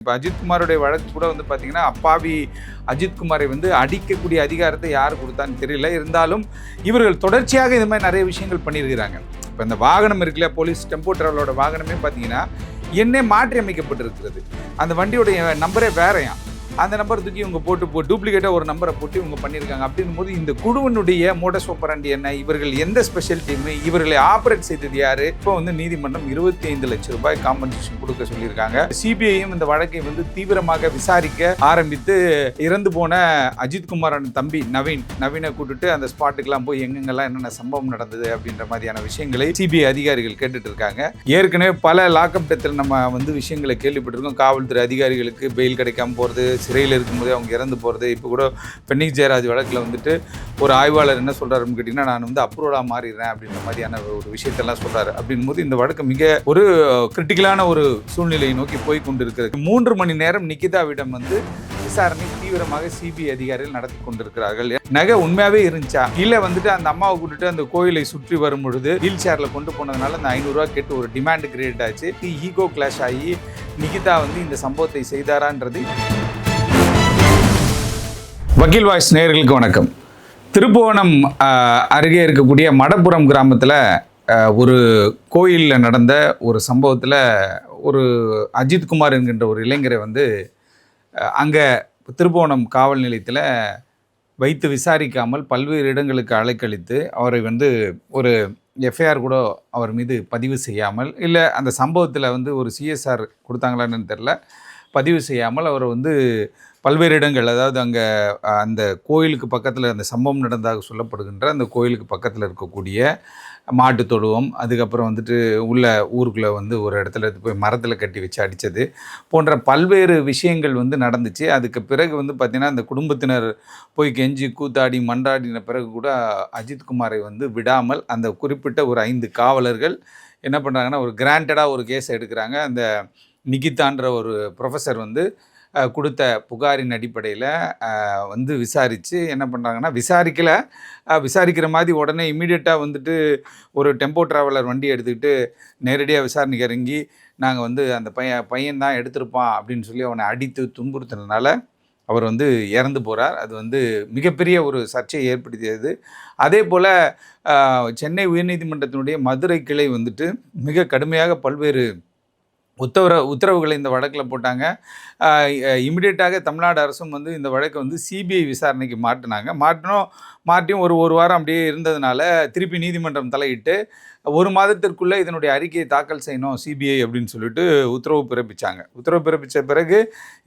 இப்போ அஜித்குமாரோடைய வழக்கு கூட வந்து பார்த்தீங்கன்னா, அப்பாவி அஜித்குமாரை வந்து அடிக்கக்கூடிய அதிகாரத்தை யார் கொடுத்தான்னு தெரியல. இருந்தாலும் இவர்கள் தொடர்ச்சியாக இது மாதிரி நிறைய விஷயங்கள் பண்ணியிருக்கிறாங்க. இப்போ இந்த வாகனம் இருக்குல்ல, போலீஸ் டெம்போ டிராவலோட வாகனமே பார்த்தீங்கன்னா என்னே மாற்றி அமைக்கப்பட்டிருக்கிறது. அந்த வண்டியோடைய நம்பரே வேறையாம். அந்த நம்பர் தூக்கி இவங்க போட்டு டூப்ளிகேட்டாக ஒரு நம்பரை போட்டு இவங்க பண்ணியிருக்காங்க. அப்படின்னும் போது இந்த குழுவினுடைய மோடஸ் ஆப்பரண்டி என்ன, இவர்கள் எந்த ஸ்பெஷல் டீம், இவர்களை ஆப்ரேட் செய்தது யாரு? இப்போ வந்து நீதிமன்றம் 25 லட்சம் ரூபாய் காம்பன்சேஷன் கொடுக்க சொல்லியிருக்காங்க. சிபிஐயும் இந்த வழக்கை வந்து தீவிரமாக விசாரிக்க ஆரம்பித்து இறந்து போன அஜித்குமாரோட தம்பி நவீனை கூட்டுட்டு அந்த ஸ்பாட்டுக்கெல்லாம் போய் எங்கெங்கெல்லாம் என்னென்ன சம்பவம் நடந்தது அப்படின்ற மாதிரியான விஷயங்களை சிபிஐ அதிகாரிகள் கேட்டுட்டு இருக்காங்க. ஏற்கனவே பல லாக்அப் டெத்தில் நம்ம வந்து விஷயங்களை கேள்விப்பட்டிருக்கோம். காவல்துறை அதிகாரிகளுக்கு பெயில் கிடைக்காம போகிறது, சிறையில் இருக்கும்போதே அவங்க இறந்து போகிறது. இப்போ கூட பென்னிக் ஜெயராஜ் வழக்கில் வந்துட்டு ஒரு ஆய்வாளர் என்ன சொல்கிறாருன்னு கேட்டிங்கன்னா, நான் வந்து அப்ரூவலாக மாறிடுறேன் அப்படின்ற மாதிரியான ஒரு விஷயத்தெல்லாம் சொல்கிறாரு. அப்படின் போது இந்த வழக்கு மிக ஒரு கிரிட்டிக்கலான ஒரு சூழ்நிலையை நோக்கி போய் கொண்டிருக்கிறது. 3 மணி நேரம் நிகிதாவிடம் வந்து விசாரணை தீவிரமாக சிபிஐ அதிகாரிகள் நடத்தி கொண்டிருக்கிறார்கள். நகை உண்மையாகவே இருந்துச்சா, இல்லை வந்துட்டு அந்த அம்மாவை கூட்டிட்டு அந்த கோயிலை சுற்றி வரும் பொழுது வீல் சேரில் கொண்டு போனதுனால அந்த 500 ரூபா கேட்டு ஒரு டிமாண்ட் கிரியேட் ஆச்சு. ஈகோ கிளாஷ் ஆகி நிகிதா வந்து இந்த சம்பவத்தை செய்தாரான்றது. வக்கீல் வாய்ஸ் நேயர்களுக்கு வணக்கம். திருப்புவனம் அருகே இருக்கக்கூடிய மடப்புரம் கிராமத்தில் ஒரு கோயிலில் நடந்த ஒரு சம்பவத்தில் ஒரு அஜித்குமார் என்கின்ற ஒரு இளைஞரை வந்து அங்கே திருப்புவனம் காவல் நிலையத்தில் வைத்து விசாரிக்காமல் பல்வேறு இடங்களுக்கு அலைக்கழித்து அவரை வந்து ஒரு எஃப்ஐஆர் கூட அவர் மீது பதிவு செய்யாமல், இல்லை அந்த சம்பவத்தில் வந்து ஒரு சிஎஸ்ஆர் கொடுத்தாங்களான்னு தெரில, பதிவு செய்யாமல் அவர் வந்து பல்வேறு இடங்கள், அதாவது அங்கே அந்த கோயிலுக்கு பக்கத்தில் அந்த சம்பவம் நடந்ததாக சொல்லப்படுகின்ற அந்த கோயிலுக்கு பக்கத்தில் இருக்கக்கூடிய மாட்டு தொழுவம், அதுக்கப்புறம் வந்துட்டு உள்ள ஊருக்குள்ளே வந்து ஒரு இடத்துல எடுத்து போய் மரத்தில் கட்டி வச்சு அடித்தது போன்ற பல்வேறு விஷயங்கள் வந்து நடந்துச்சு. அதுக்கு பிறகு வந்து பார்த்திங்கன்னா அந்த குடும்பத்தினர் போய் கெஞ்சி கூத்தாடி மன்றாடின பிறகு கூட அஜித்குமாரை வந்து விடாமல் அந்த குறிப்பிட்ட ஒரு 5 காவலர்கள் என்ன பண்ணுறாங்கன்னா, ஒரு கிராண்டடாக ஒரு கேஸை எடுக்கிறாங்க. அந்த நிகிதான்ற ஒரு ப்ரொஃபஸர் வந்து கொடுத்த புகாரின் அடிப்படையில் வந்து விசாரித்து என்ன பண்ணுறாங்கன்னா, விசாரிக்கிற மாதிரி உடனே இமீடியட்டாக வந்துட்டு ஒரு டெம்போ ட்ராவலர் வண்டி எடுத்துக்கிட்டு நேரடியாக விசாரணைக்கு இறங்கி நாங்கள் வந்து அந்த பையன் தான் எடுத்திருப்பான் அப்படின்னு சொல்லி அவனை அடித்து துன்புறுத்தினால அவர் வந்து இறந்து போகிறார். அது வந்து மிகப்பெரிய ஒரு சர்ச்சையை ஏற்படுத்தியது. அதே போல் சென்னை உயர்நீதிமன்றத்தினுடைய மதுரை கிளை வந்துட்டு மிக கடுமையாக பல்வேறு உத்தரவுகளை இந்த வழக்கில் போட்டாங்க. இமிடியேட்டாக தமிழ்நாடு அரசும் வந்து இந்த வழக்கை வந்து சிபிஐ விசாரணைக்கு மாற்றியும் ஒரு வாரம் அப்படியே இருந்ததுனால திருப்பி நீதிமன்றம் தலையிட்டு 1 மாதத்திற்குள்ளே இதனுடைய அறிக்கையை தாக்கல் செய்யணும் சிபிஐ அப்படின்னு சொல்லிட்டு உத்தரவு பிறப்பித்த பிறகு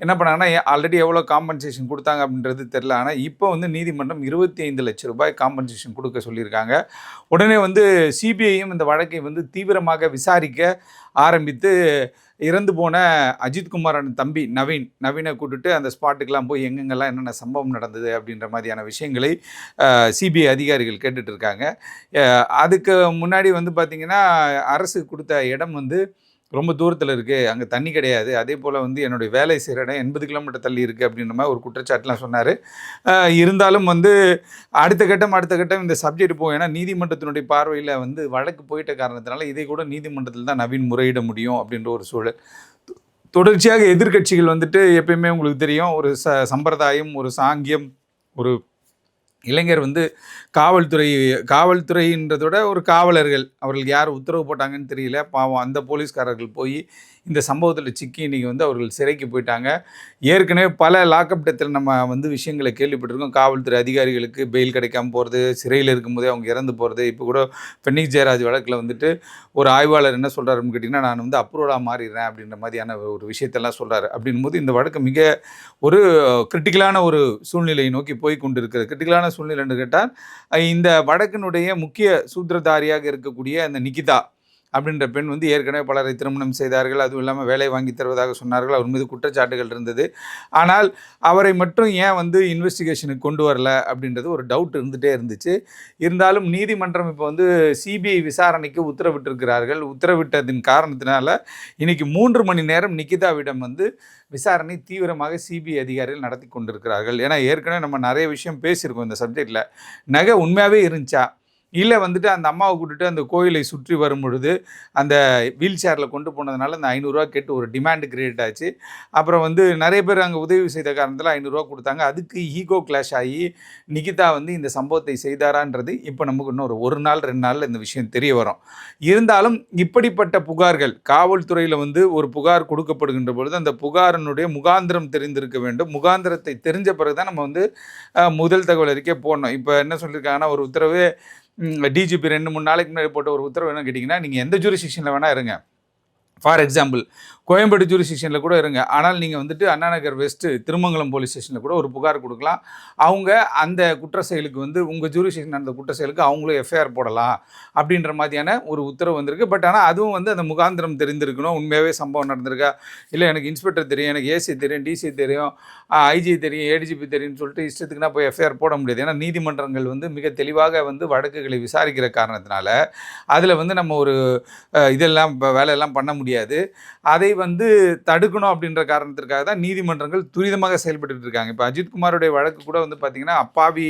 என்ன பண்ணாங்கன்னா, ஆல்ரெடி எவ்வளோ காம்பன்சேஷன் கொடுத்தாங்க அப்படின்றது தெரில. ஆனால் இப்போ வந்து நீதிமன்றம் 25 லட்சம் ரூபாய் காம்பன்சேஷன் கொடுக்க சொல்லியிருக்காங்க. உடனே வந்து சிபிஐயும் இந்த வழக்கை வந்து தீவிரமாக விசாரிக்க ஆரம்பித்து இறந்து போன அஜித்குமாரோட தம்பி நவீனை கூட்டுட்டு அந்த ஸ்பாட்டுக்கெல்லாம் போய் எங்கெங்கெல்லாம் என்னென்ன சம்பவம் நடந்தது அப்படின்ற மாதிரியான விஷயங்களை சிபிஐ அதிகாரிகள் கேட்டுட்டு இருக்காங்க. அதுக்கு முன்னாடி வந்து பார்த்திங்கன்னா, அரசு கொடுத்த இடம் வந்து ரொம்ப தூரத்தில் இருக்குது, அங்கே தண்ணி கிடையாது, அதே போல் வந்து என்னுடைய வேலை செய்கிற இடம் 80 கிலோமீட்டர் தள்ளி இருக்குது அப்படின்ற மாதிரி ஒரு குற்றச்சாட்டுலாம் சொன்னார். இருந்தாலும் வந்து அடுத்த கட்டம் இந்த சப்ஜெக்ட் போகும். ஏன்னா நீதிமன்றத்தினுடைய பார்வையில் வந்து வழக்கு போயிட்ட காரணத்தினால இதை கூட நீதிமன்றத்தில் தான் நவீன் முறையிட முடியும் அப்படின்ற ஒரு சூழல். தொடர்ச்சியாக எதிர்க்கட்சிகள் வந்துட்டு எப்பயுமே உங்களுக்கு தெரியும், ஒரு சம்பிரதாயம், ஒரு சாங்கியம், ஒரு இளைஞர் வந்து காவல்துறைன்றதோட ஒரு காவலர்கள், அவர்களுக்கு யார் உத்தரவு போட்டாங்கன்னு தெரியல, பாவம் அந்த போலீஸ்காரர்கள் போய் இந்த சம்பவத்தில் சிக்கி இன்றைக்கி வந்து அவர்கள் சிறைக்கு போயிட்டாங்க. ஏற்கனவே பல லாக்அப் டெத்தில் நம்ம வந்து விஷயங்களை கேள்விப்பட்டிருக்கோம். காவல்துறை அதிகாரிகளுக்கு பெயில் கிடைக்காம போகிறது, சிறையில் இருக்கும்போதே அவங்க இறந்து போகிறது. இப்போ கூட பென்னிக் ஜெயராஜ் வழக்கில் வந்துட்டு ஒரு ஆய்வாளர் என்ன சொல்கிறாருன்னு கேட்டிங்கன்னா, நான் வந்து அப்ரூவலாக மாறிடுறேன் அப்படின்ற மாதிரியான ஒரு விஷயத்தெல்லாம் சொல்கிறாரு. அப்படின் போது இந்த வழக்கு மிக ஒரு கிரிட்டிக்கலான ஒரு சூழ்நிலையை நோக்கி போய் கொண்டிருக்கிறது. கிரிட்டிக்கலான சூழ்நிலைன்னு கேட்டால், இந்த வழக்கினுடைய முக்கிய சூத்திரதாரியாக இருக்கக்கூடிய அந்த நிகிதா அப்படின்ற பெண் வந்து ஏற்கனவே பலரை திருமணம் செய்தார்கள், அதுவும் இல்லாமல் வேலை வாங்கி தருவதாக சொன்னார்கள், அவர் மீது குற்றச்சாட்டுகள் இருந்தது. ஆனால் அவரை மட்டும் ஏன் வந்து இன்வெஸ்டிகேஷனுக்கு கொண்டு வரல அப்படின்றது ஒரு டவுட் இருந்துகிட்டே இருந்துச்சு. இருந்தாலும் நீதிமன்றம் இப்போ வந்து சிபிஐ விசாரணைக்கு உத்தரவிட்டிருக்கிறார்கள். உத்தரவிட்டதின் காரணத்தினால இன்றைக்கி 3 மணி நேரம் நிகிதாவிடம் வந்து விசாரணை தீவிரமாக சிபிஐ அதிகாரிகள் நடத்தி கொண்டிருக்கிறார்கள். ஏன்னா ஏற்கனவே நம்ம நிறைய விஷயம் பேசியிருக்கோம் இந்த சப்ஜெக்டில். நகை உண்மையாகவே இருந்துச்சா, இல்லை வந்துட்டு அந்த அம்மாவை கூட்டிட்டு அந்த கோயிலை சுற்றி வரும் பொழுது அந்த வீல் சேரில் கொண்டு போனதுனால அந்த 500 கேட்டு ஒரு டிமாண்ட் கிரியேட் ஆச்சு. அப்புறம் வந்து நிறைய பேர் அங்கே உதவி செய்த காரணத்தில் 500 கொடுத்தாங்க. அதுக்கு ஈகோ கிளாஷ் ஆகி நிகிதா வந்து இந்த சம்பவத்தை செய்தாரான்றது இப்போ நமக்கு இன்னும் ஒரு நாள் 2 நாளில் இந்த விஷயம் தெரிய வரும். இருந்தாலும் இப்படிப்பட்ட புகார்கள் காவல்துறையில் வந்து ஒரு புகார் கொடுக்கப்படுகின்ற பொழுது அந்த புகாரினுடைய முகாந்திரம் தெரிந்திருக்க வேண்டும். முகாந்திரத்தை தெரிஞ்ச பிறகு தான் நம்ம வந்து முதல் தகவல் அறிக்கை போடணும். இப்போ என்ன சொல்லியிருக்காங்கன்னா, ஒரு உத்தரவு டிஜிபி 2-3 நாளைக்கு முன்னாடி போட்ட ஒரு உத்தரவு என்ன கேட்டிங்கன்னா, நீங்கள் எந்த ஜூரிஸ்டிக்ஷனில் வேணால் இருங்க. ஃபார் எக்ஸாம்பிள் கோயம்பேடு ஜூரிஸ்டிக்ஷனில் கூட இருங்க. ஆனால் நீங்கள் வந்துட்டு அண்ணா நகர் வெஸ்ட்டு திருமங்கலம் போலீஸ் ஸ்டேஷனில் கூட ஒரு புகார் கொடுக்கலாம். அவங்க அந்த குற்ற செயலுக்கு வந்து உங்கள் ஜூரிஸ்டிக்ஷன் அந்த குற்ற செயலுக்கு அவங்களும் எஃப்ஐஆர் போடலாம் அப்படின்ற மாதிரியான ஒரு உத்தரவு வந்திருக்கு. பட் ஆனால் அதுவும் வந்து அந்த முகாந்திரம் தெரிந்திருக்கணும். உண்மையாகவே சம்பவம் நடந்திருக்கா, இல்லை எனக்கு இன்ஸ்பெக்டர் தெரியும், எனக்கு ஏசி தெரியும், டிசி தெரியும், ஐஜி தெரியும், ஏடிஜிபி தெரியும்னு சொல்லிட்டு இஷ்டத்துக்குனா போய் எஃப்ஐஆர் போட முடியாது. ஏன்னா நீதிமன்றங்கள் வந்து மிக தெளிவாக வந்து வழக்குகளை விசாரிக்கிற காரணத்தினால அதில் வந்து நம்ம ஒரு இதெல்லாம் வேலையெல்லாம் பண்ண முடியாது. அதை வந்து தடுக்கணும் அப்படின்ற காரணத்திற்காக தான் நீதிமன்றங்கள் துரிதமாக செயல்பட்டு இருக்காங்க. இப்போ அஜித்குமாருடைய வழக்கு கூட வந்து பார்த்திங்கன்னா, அப்பாவி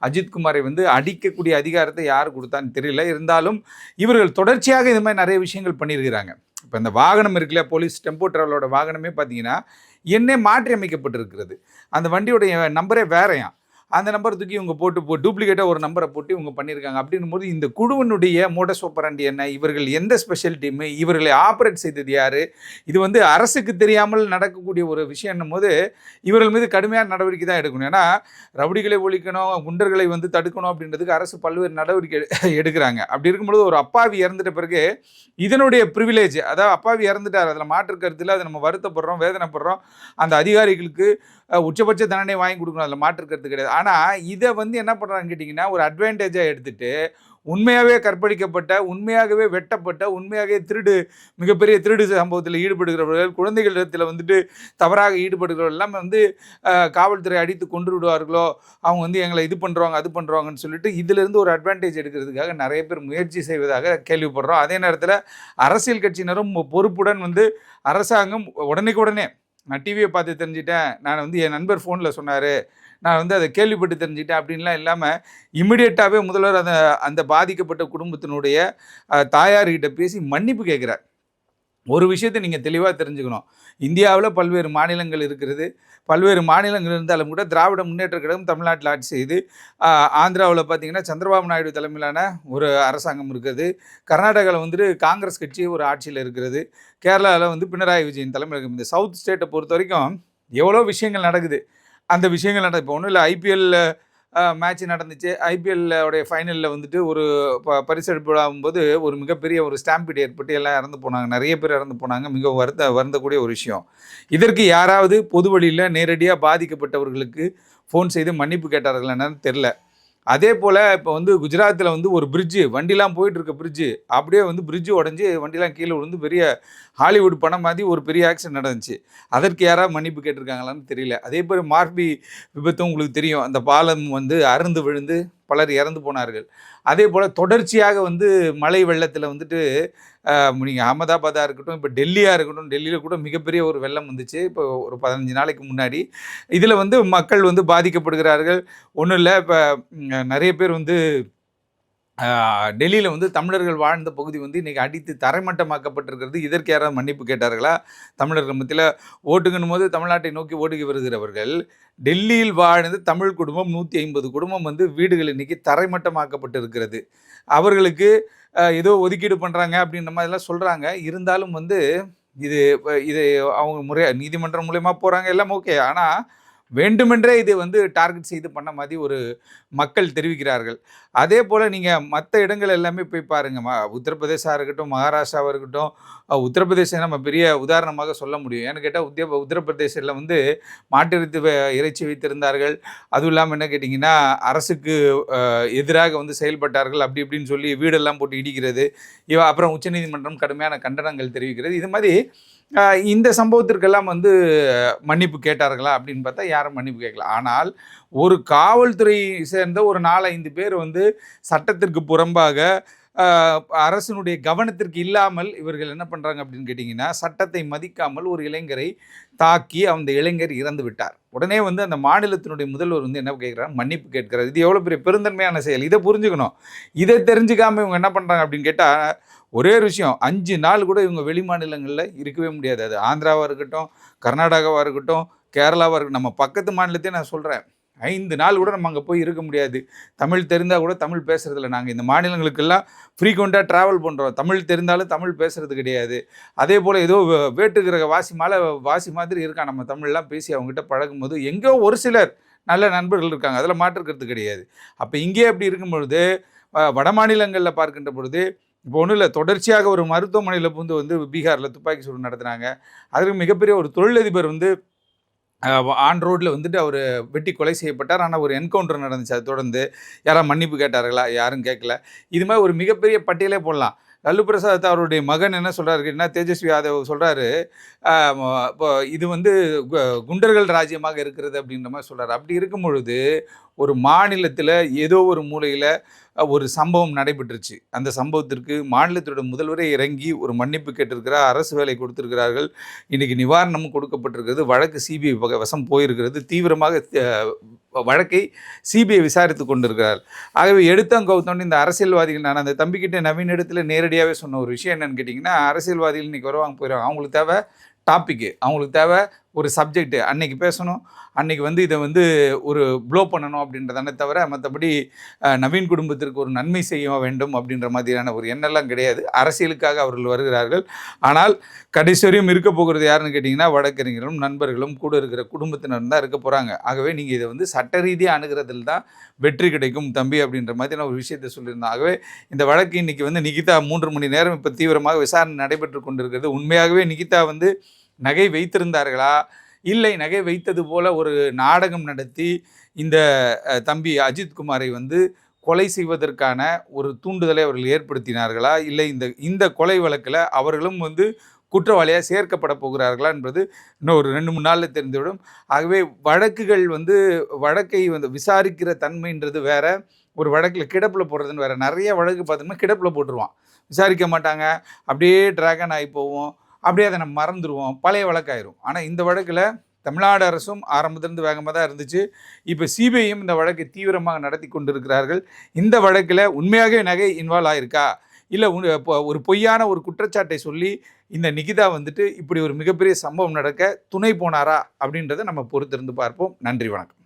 அஜித்குமாரை வந்து அடிக்கக்கூடிய அதிகாரத்தை யார் கொடுத்தான்னு தெரியல. இருந்தாலும் இவர்கள் தொடர்ச்சியாக இது மாதிரி நிறைய விஷயங்கள் பண்ணியிருக்கிறாங்க. இப்போ இந்த வாகனம் இருக்குல்ல, போலீஸ் டெம்போ டிராவலோட வாகனமே பார்த்தீங்கன்னா என்னே மாற்றி அமைக்கப்பட்டிருக்கிறது. அந்த வண்டியோடைய நம்பரே வேறையாம். அந்த நம்பர் தூக்கி இவங்க போட்டு டூப்ளிகேட்டாக ஒரு நம்பரை போட்டு இவங்க பண்ணியிருக்காங்க. அப்படின்னும் போது இந்த குழுவினுடைய மோடஸ் ஆப்பரண்டி என்ன, இவர்கள் எந்த ஸ்பெஷல் டீமு, இவர்களை ஆப்ரேட் செய்தது யார், இது வந்து அரசுக்கு தெரியாமல் நடக்கக்கூடிய ஒரு விஷயம்னும் போது இவர்கள் மீது கடுமையான நடவடிக்கை தான் எடுக்கணும். ஏன்னா ரவுடிகளை ஒழிக்கணும், குண்டர்களை வந்து தடுக்கணும் அப்படின்றதுக்கு அரசு பல்வேறு நடவடிக்கை எடுக்கிறாங்க. அப்படி இருக்கும்பொழுது ஒரு அப்பாவி இறந்துட்ட பிறகு இதனுடைய ப்ரிவிலேஜ், அதாவது அப்பாவி இறந்துட்டார், அதில் மாற்று கருத்தில் அதை நம்ம வருத்தப்படுறோம், வேதனைப்படுறோம். அந்த அதிகாரிகளுக்கு உச்சபட்ச தண்டனை வாங்கி கொடுக்கணும், அதில் மாற்று கருத்து கிடையாது. ஆனால் இதை வந்து என்ன பண்ணுறாங்கன்னு கேட்டிங்கன்னா, ஒரு அட்வான்டேஜாக எடுத்துகிட்டு உண்மையாகவே கற்பழிக்கப்பட்ட, உண்மையாகவே வெட்டப்பட்ட, உண்மையாகவே மிகப்பெரிய திருடு சம்பவத்தில் ஈடுபடுகிறவர்கள், குழந்தைகளிடத்தில் வந்துட்டு தவறாக ஈடுபடுகிறவர்கள் எல்லாம் வந்து காவல்துறை அடித்து கொன்று விடுவார்களோ, அவங்க வந்து எங்களை இது பண்ணுறாங்க அது பண்ணுறாங்கன்னு சொல்லிட்டு இதிலிருந்து ஒரு அட்வான்டேஜ் எடுக்கிறதுக்காக நிறைய பேர் முயற்சி செய்வதாக கேள்விப்படுறோம். அதே நேரத்தில் அரசியல் கட்சியினரும் பொறுப்புடன் வந்து அரசாங்கம் உடனே நான் டிவியை பார்த்து தெரிஞ்சுட்டேன், நான் வந்து என் நண்பர் ஃபோனில் சொன்னார், நான் வந்து அதை கேள்விப்பட்டு தெரிஞ்சுட்டேன் அப்படின்லாம் இல்லாமல் இம்மிடியட்டாகவே முதல்வர் அந்த பாதிக்கப்பட்ட குடும்பத்தினுடைய தாயார்கிட்ட பேசி மன்னிப்பு கேட்குறார். ஒரு விஷயத்தை நீங்கள் தெளிவாக தெரிஞ்சுக்கணும். இந்தியாவில் பல்வேறு மாநிலங்கள் இருக்கிறது. பல்வேறு மாநிலங்கள் இருந்தாலும் கூட திராவிட முன்னேற்ற கழகம் தமிழ்நாட்டில் ஆட்சி செய்து, ஆந்திராவில் பார்த்திங்கன்னா சந்திரபாபு நாயுடு தலைமையிலான ஒரு அரசாங்கம் இருக்குது. கர்நாடகாவில் வந்துட்டு காங்கிரஸ் கட்சி ஒரு ஆட்சியில் இருக்கிறது. கேரளாவில் வந்து பினராயி விஜயன் தலைமையில் இருக்குது. இந்த சவுத் ஸ்டேட்டை பொறுத்த வரைக்கும் எவ்வளோ விஷயங்கள் நடக்குது. அந்த விஷயங்கள் இப்போ ஒன்றும் இல்லை, ஐபிஎல் மேட்ச் நடந்துச்சு. ஐபிஎல்லோடைய ஃபைனலில் வந்துட்டு ஒரு பரிசளிப்பு ஆகும்போது ஒரு மிகப்பெரிய ஒரு ஸ்டாம்பீடு ஏற்பட்டு எல்லாம் இறந்து போனாங்க, நிறைய பேர் இறந்து போனாங்க. மிக வருந்தக்கூடிய ஒரு விஷயம். இதற்கு யாராவது பொது வழியில் நேரடியாக பாதிக்கப்பட்டவர்களுக்கு ஃபோன் செய்து மன்னிப்பு கேட்டார்கள் என்னன்னு தெரில. அதே போல் இப்போ வந்து குஜராத்தில் வந்து ஒரு பிரிட்ஜு, வண்டிலாம் போயிட்டுருக்க பிரிட்ஜு அப்படியே வந்து பிரிட்ஜு உடஞ்சி வண்டிலாம் கீழே விழுந்து பெரிய ஹாலிவுட் படம் மாதிரி ஒரு பெரிய ஆக்சிடென்ட் நடந்துச்சு. அதற்கு யாராவது மன்னிப்பு கேட்டிருக்காங்களான்னு தெரியல. அதே போல் மார்பி விபத்தும் உங்களுக்கு தெரியும், அந்த பாலம் வந்து அறுந்து விழுந்து பலர் இறந்து போனார்கள். அதே போல் தொடர்ச்சியாக வந்து மழை வெள்ளத்தில் வந்துட்டு நீங்கள் அகமதாபாதாக இருக்கட்டும், இப்போ டெல்லியாக இருக்கட்டும், டெல்லியில் கூட மிகப்பெரிய ஒரு வெள்ளம் வந்துச்சு இப்போ ஒரு 15 நாளைக்கு முன்னாடி. இதில் வந்து மக்கள் வந்து பாதிக்கப்படுகிறார்கள். ஒன்றும் இல்லை, இப்போ நிறைய பேர் வந்து டெல்லியில் வந்து தமிழர்கள் வாழ்ந்த பகுதி வந்து இன்றைக்கி அடித்து தரைமட்டமாக்கப்பட்டிருக்கிறது. இதற்கு யாராவது மன்னிப்பு கேட்டார்களா? தமிழர்கள் மத்தியில் ஓட்டுங்கணும் போது தமிழ்நாட்டை நோக்கி ஓடுகி வருகிறவர்கள், டெல்லியில் வாழ்ந்து தமிழ் குடும்பம் 150 குடும்பம் வந்து வீடுகள் இன்றைக்கி தரைமட்டமாக்கப்பட்டு இருக்கிறது. அவர்களுக்கு ஏதோ ஒதுக்கீடு பண்ணுறாங்க அப்படின்ற மாதிரிலாம் சொல்கிறாங்க. இருந்தாலும் வந்து இது அவங்க நீதிமன்றம் மூலயமா போகிறாங்க, எல்லாம் ஓகே. ஆனால் வேண்டுமென்றே இது வந்து டார்கெட் செய்து பண்ண மாதிரி ஒரு மக்கள் தெரிவிக்கிறார்கள். அதே போல் நீங்கள் மற்ற இடங்கள் எல்லாமே போய் பாருங்கள். உத்தரப்பிரதேசா இருக்கட்டும், மகாராஷ்டிராவாக இருக்கட்டும். உத்தரப்பிரதேசம் நம்ம பெரிய உதாரணமாக சொல்ல முடியும். ஏன்னு கேட்டால் உத்தரப்பிரதேசத்தில் வந்து மாட்டு இறைச்சி வைத்திருந்தார்கள். அதுவும் இல்லாமல் என்ன கேட்டிங்கன்னா, அரசுக்கு எதிராக வந்து செயல்பட்டார்கள். அப்படி இப்படின்னு சொல்லி வீடெல்லாம் போட்டு இடிக்கிறது. அப்புறம் உச்சநீதிமன்றம் கடுமையான கண்டனங்கள் தெரிவிக்கிறது. இது மாதிரி இந்த சம்பவத்திற்கெல்லாம் வந்து மன்னிப்பு கேட்டார்களா அப்படின்னு பார்த்தா யாரும் மன்னிப்பு கேட்கல. ஆனால் ஒரு காவல்துறை சேர்ந்த ஒரு 4-5 பேர் வந்து சட்டத்திற்கு புறம்பாக அரசினுடைய கவனத்திற்கு இல்லாமல் இவர்கள் என்ன பண்ணுறாங்க அப்படின்னு கேட்டிங்கன்னா, சட்டத்தை மதிக்காமல் ஒரு இளைஞரை தாக்கி அந்த இளைஞர் இறந்து விட்டார். உடனே வந்து அந்த மாநிலத்தினுடைய முதல்வர் வந்து என்ன கேட்குறாரு, மன்னிப்பு கேட்கிறார். இது எவ்வளோ பெரிய பெருந்தன்மையான செயல், இதை புரிஞ்சுக்கணும். இதை தெரிஞ்சுக்காமல் இவங்க என்ன பண்ணுறாங்க அப்படின்னு கேட்டால், ஒரே ஒரு விஷயம், 5 நாள் கூட இவங்க வெளி மாநிலங்களில் இருக்கவே முடியாது. அது ஆந்திராவாக இருக்கட்டும், கர்நாடகாவாக இருக்கட்டும், கேரளாவாக இருக்கட்டும், நம்ம பக்கத்து மாநிலத்தையும் நான் சொல்கிறேன், 5 நாள் கூட நம்ம அங்கே போய் இருக்க முடியாது. தமிழ் தெரிந்தால் கூட தமிழ் பேசுகிறதில்ல. நாங்கள் இந்த மாநிலங்களுக்கெல்லாம் ஃப்ரீக்வெண்ட்டாக ட்ராவல் பண்ணுறோம். தமிழ் தெரிந்தாலும் தமிழ் பேசுகிறது கிடையாது. அதே போல் ஏதோ வேட்டுக்கிரக வாசி மாதிரி இருக்கான். நம்ம தமிழ்லாம் பேசி அவங்ககிட்ட பழகும்போது எங்கேயோ ஒரு சிலர் நல்ல நண்பர்கள் இருக்காங்க, அதில் மாற்றுக்கிறது கிடையாது. அப்போ இங்கே அப்படி இருக்கும் பொழுது, வட மாநிலங்களில் பார்க்கின்ற பொழுது, இப்போ ஒன்றும் இல்லை, தொடர்ச்சியாக ஒரு மருத்துவமனையில் வந்து பீகாரில் துப்பாக்கி சூடு நடத்துனாங்க. அதுக்கு மிகப்பெரிய ஒரு தொழிலதிபர் வந்து ஆன் ரோட்டில் வந்துட்டு அவர் வெட்டி கொலை செய்யப்பட்டார். ஆனால் ஒரு என்கவுண்டர் நடந்துச்சு. அதை தொடர்ந்து யாராவது மன்னிப்பு கேட்டார்களா? யாரும் கேட்கல. இது மாதிரி ஒரு மிகப்பெரிய பட்டியலே போடலாம். லல்லு பிரசாத் அவருடைய மகன் என்ன சொல்கிறாரு கேட்டிங்கன்னா, தேஜஸ்வி யாதவ் சொல்கிறாரு, இப்போ இது வந்து குண்டர்கள் ராஜ்யமாக இருக்கிறது அப்படின்ற மாதிரி சொல்கிறார். அப்படி இருக்கும் பொழுது ஒரு மாநிலத்தில் ஏதோ ஒரு மூலையில் ஒரு சம்பவம் நடைபெற்றுச்சு. அந்த சம்பவத்திற்கு மாநிலத்தோட முதல்வரே இறங்கி ஒரு மன்னிப்பு கேட்டிருக்கிறார். அரசு வேலை கொடுத்திருக்கிறார்கள். இன்றைக்கி நிவாரணமும் கொடுக்கப்பட்டிருக்கிறது. வழக்கு சிபிஐ வசம் போயிருக்கிறது. தீவிரமாக வழக்கை சிபிஐ விசாரித்து கொண்டிருக்கிறார். ஆகவே எடுத்தோம் கவுத்தோன்னு இந்த அரசியல்வாதிகள், நான் அந்த தம்பிக்கிட்ட நவீன இடத்துல நேரடியாகவே சொன்ன ஒரு விஷயம் என்னென்னு கேட்டிங்கன்னா, அரசியல்வாதிகள் இன்றைக்கி வருவாங்க போயிடுவாங்க. அவங்களுக்கு தேவை டாப்பிக்கு, அவங்களுக்கு தேவை ஒரு சப்ஜெக்ட்டு, அன்னைக்கு பேசணும், அன்னைக்கு வந்து இதை வந்து ஒரு ப்ளோ பண்ணணும் அப்படின்றதானே தவிர, மற்றபடி நவீன் குடும்பத்திற்கு ஒரு நன்மை செய்ய வேண்டும் அப்படின்ற மாதிரியான ஒரு எண்ணெல்லாம் கிடையாது. அரசியலுக்காக அவர்கள் வருகிறார்கள். ஆனால் கடைசி வரையும் இருக்க போகிறது யாருன்னு கேட்டிங்கன்னா, வழக்கறிஞர்களும் நண்பர்களும் கூட இருக்கிற குடும்பத்தினர் தான் இருக்க போகிறாங்க. ஆகவே நீங்கள் இதை வந்து சட்ட ரீதியாக அணுகிறதில் தான் வெற்றி கிடைக்கும் தம்பி அப்படின்ற மாதிரியான ஒரு விஷயத்தை சொல்லியிருந்தோம். ஆகவே இந்த வழக்கு இன்றைக்கி வந்து நிகிதா 3 மணி நேரம் இப்போ தீவிரமாக விசாரணை நடைபெற்று கொண்டிருக்கிறது. உண்மையாகவே நிகிதா வந்து நகை வைத்திருந்தார்களா, இல்லை நகை வைத்தது போல ஒரு நாடகம் நடத்தி இந்த தம்பி அஜித்குமாரை வந்து கொலை செய்வதற்கான ஒரு தூண்டுதலை அவர்கள் ஏற்படுத்தினார்களா, இல்லை இந்த கொலை வழக்கில் அவர்களும் வந்து குற்றவாளியாக சேர்க்கப்பட போகிறார்களா என்பது இன்னும் ஒரு 2-3 நாளில் தெரிந்துவிடும். ஆகவே வழக்குகள் வந்து வழக்கை வந்து விசாரிக்கிற தன்மைன்றது வேற, ஒரு வழக்கில் கிடப்பில் போடுறதுன்னு வேறு. நிறைய வழக்கு பார்த்தோம்னா கிடப்பில் போட்டுருவான், விசாரிக்க மாட்டாங்க, அப்படியே ட்ராகன் ஆகி போவோம், அப்படியே அதை நம்ம மறந்துடுவோம், பழைய வழக்காயிரும். ஆனால் இந்த வழக்கில் தமிழ்நாடு அரசும் ஆரம்பத்திலிருந்து வேகமாக தான் இருந்துச்சு. இப்போ சிபிஐயும் இந்த வழக்கை தீவிரமாக நடத்தி கொண்டிருக்கிறார்கள். இந்த வழக்கில் உண்மையாகவே நகை இன்வால்வ் ஆகிருக்கா, இல்லை ஒரு பொய்யான ஒரு குற்றச்சாட்டை சொல்லி இந்த நிகிதா வந்துட்டு இப்படி ஒரு மிகப்பெரிய சம்பவம் நடக்க துணை போனாரா அப்படின்றத நம்ம பொறுத்திருந்து பார்ப்போம். நன்றி, வணக்கம்.